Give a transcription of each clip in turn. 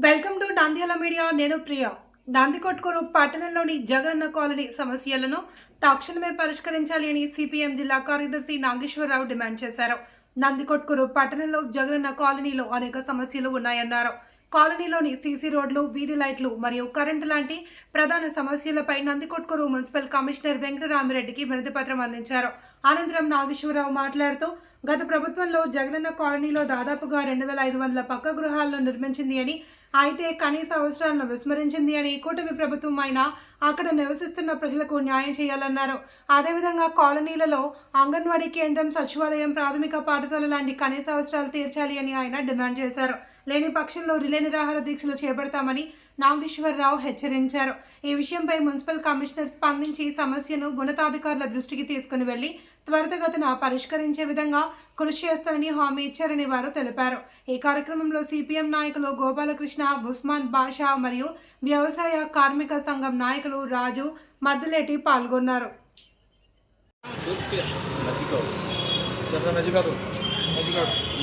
Welcome to Nandyal media. నేను ప్రియా. నందికొట్కూరు పట్టణంలోని Jagananna colony సమస్యలను తక్షణమే పరిష్కరించాలి అని సిపిఎం జిల్లా కార్యదర్శి నాగేశ్వరరావు డిమాండ్ చేశారు. నందికొట్కూరు పట్టణంలో జగనన్న కాలనీలో అనేక సమస్యలు ఉన్నాయన్నారు. కాలనీలోని సీసీ రోడ్లు, వీధి లైట్లు మరియు కరెంటు లాంటి ప్రధాన సమస్యలపై నందికొట్కూరు మున్సిపల్ కమిషనర్ వెంకటరామిరెడ్డికి వినతిపత్రం అందించారు. అనంతరం నాగేశ్వరరావు మాట్లాడుతూ గత ప్రభుత్వంలో జగనన్న కాలనీలో దాదాపుగా 2500 పక్క గృహాలను నిర్మించింది అని, అయితే కనీస అవసరాలను విస్మరించింది అని, కూటమి ప్రభుత్వం అయినా అక్కడ నివసిస్తున్న ప్రజలకు న్యాయం చేయాలన్నారు. అదేవిధంగా కాలనీలలో అంగన్వాడీ కేంద్రం, సచివాలయం, ప్రాథమిక పాఠశాల లాంటి కనీస అవసరాలు తీర్చాలి అని ఆయన డిమాండ్ చేశారు. లేని పక్షంలో రిలే నిరాహార దీక్షలు చేపడతామని నాగేశ్వరరావు హెచ్చరించారు. ఈ విషయంపై మున్సిపల్ కమిషనర్ స్పందించి సమస్యను ఉన్నతాధికారుల దృష్టికి తీసుకుని వెళ్లి త్వరితగతిన పరిష్కరించే విధంగా కృషి చేస్తారని హామీ ఇచ్చారని వారు తెలిపారు. ఈ కార్యక్రమంలో సిపిఎం నాయకులు గోపాలకృష్ణ, ఉస్మాన్ బాషా మరియు వ్యవసాయ కార్మిక సంఘం నాయకులు రాజు, మద్దిలేటి పాల్గొన్నారు.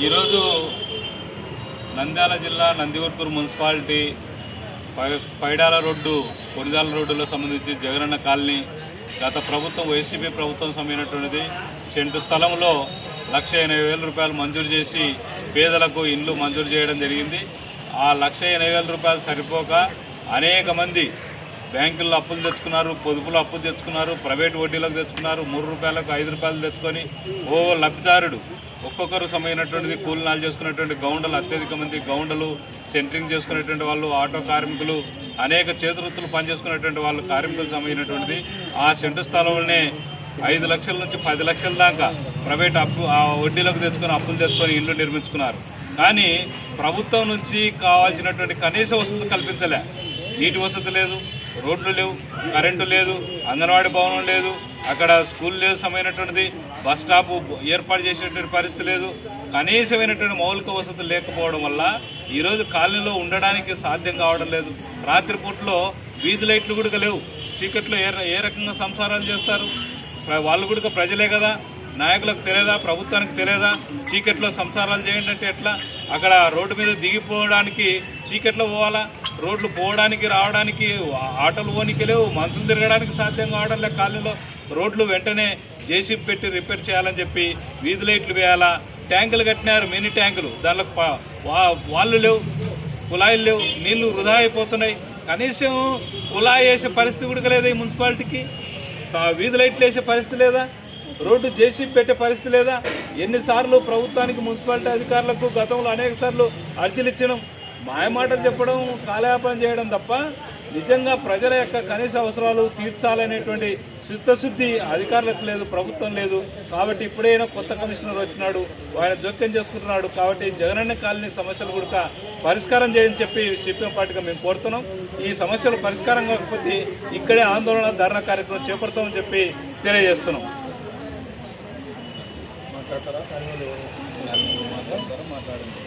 ఈరోజు నంద్యాల జిల్లా నందికొట్కూరు మున్సిపాలిటీ పైడాల రోడ్డు, కొనిదాల రోడ్డులో సంబంధించి జగనన్న కాలనీ గత ప్రభుత్వం వైసీపీ ప్రభుత్వం సమయమైనటువంటిది. సెంటు స్థలంలో 1,80,000 రూపాయలు మంజూరు చేసి పేదలకు ఇండ్లు మంజూరు చేయడం జరిగింది. ఆ 1,80,000 రూపాయలు సరిపోక అనేక మంది బ్యాంకుల్లో అప్పులు తెచ్చుకున్నారు, పొదుపులు అప్పులు తెచ్చుకున్నారు, ప్రైవేట్ వడ్డీలకు తెచ్చుకున్నారు. 3 రూపాయలకు 5 రూపాయలు తెచ్చుకొని ఓ లబ్ధిదారుడు ఒక్కొక్కరు సమయమైనటువంటిది కూలినాలు చేసుకున్నటువంటి గౌండలు, అత్యధిక మంది గౌండలు, సెంటరింగ్ చేసుకునేటువంటి వాళ్ళు, ఆటో కార్మికులు, అనేక చేతివృత్తులు పనిచేసుకునేటువంటి వాళ్ళు కార్మికులు సమయమైనటువంటిది. ఆ సెంటు స్థలంలోనే 5 లక్షల నుంచి 10 లక్షల దాకా ప్రైవేట్ వడ్డీలకు తెచ్చుకొని అప్పులు తెచ్చుకొని ఇల్లు నిర్మించుకున్నారు. కానీ ప్రభుత్వం నుంచి కావాల్సినటువంటి కనీస వసతులు కల్పించలే. నీటి వసతి లేదు, రోడ్లు లేవు, కరెంటు లేదు, అంగన్వాడీ భవనం లేదు, అక్కడ స్కూల్ లేదు, సమయమైనటువంటిది బస్ స్టాప్ ఏర్పాటు చేసేటువంటి పరిస్థితి లేదు. కనీసమైనటువంటి మౌలిక వసతులు లేకపోవడం వల్ల ఈరోజు కాలనీలో ఉండడానికి సాధ్యం కావడం లేదు. రాత్రిపూట్లో వీధి లైట్లు కూడా లేవు. చీకట్లో ఏ రకంగా సంసారాలు చేస్తారు? వాళ్ళు కూడా ప్రజలే కదా, నాయకులకు తెలియదా, ప్రభుత్వానికి తెలియదా? చీకట్లో సంసారాలు చేయండి అంటే ఎట్లా? అక్కడ రోడ్డు మీద దిగిపోవడానికి చీకట్లో పోవాలా? రోడ్లు పోవడానికి రావడానికి ఆటోలు పోనీకి లేవు, మనుషులు తిరగడానికి సాధ్యం కావడం లేదు. కాలనీలో రోడ్లు వెంటనే జేసీబీ పెట్టి రిపేర్ చేయాలని చెప్పి వీధి లైట్లు వేయాలా? ట్యాంకులు కట్టినారు, మినీ ట్యాంకులు, దానిలో వాళ్ళు లేవు, కుళాయిలు లేవు, నీళ్లు వృధా అయిపోతున్నాయి. కనీసం కుళాయి వేసే పరిస్థితి కూడా లేదా ఈ మున్సిపాలిటీకి? వీధి లైట్లు వేసే పరిస్థితి లేదా? రోడ్డు జేసీబీ పెట్టే పరిస్థితి లేదా? ఎన్నిసార్లు ప్రభుత్వానికి, మున్సిపాలిటీ అధికారులకు గతంలో అనేక సార్లు అర్జీలు ఇచ్చడం, మాయమాటలు చెప్పడం, కాలయాపన చేయడం తప్ప నిజంగా ప్రజల యొక్క కనీస అవసరాలు తీర్చాలనేటువంటి చిత్తశుద్ధి అధికారులకు లేదు, ప్రభుత్వం లేదు. కాబట్టి ఇప్పుడైనా కొత్త కమిషనర్ వచ్చినాడు, ఆయన జోక్యం చేసుకుంటున్నాడు. కాబట్టి జగనన్న కాలనీ సమస్యలు కూడా పరిష్కారం చేయని చెప్పి సిపిఎం పార్టీగా మేము కోరుతున్నాం. ఈ సమస్యలు పరిష్కారం కాకపోతే ఇక్కడే ఆందోళన, ధర్నా కార్యక్రమం చేపడతామని చెప్పి తెలియజేస్తున్నాం. మాట్లాడండి.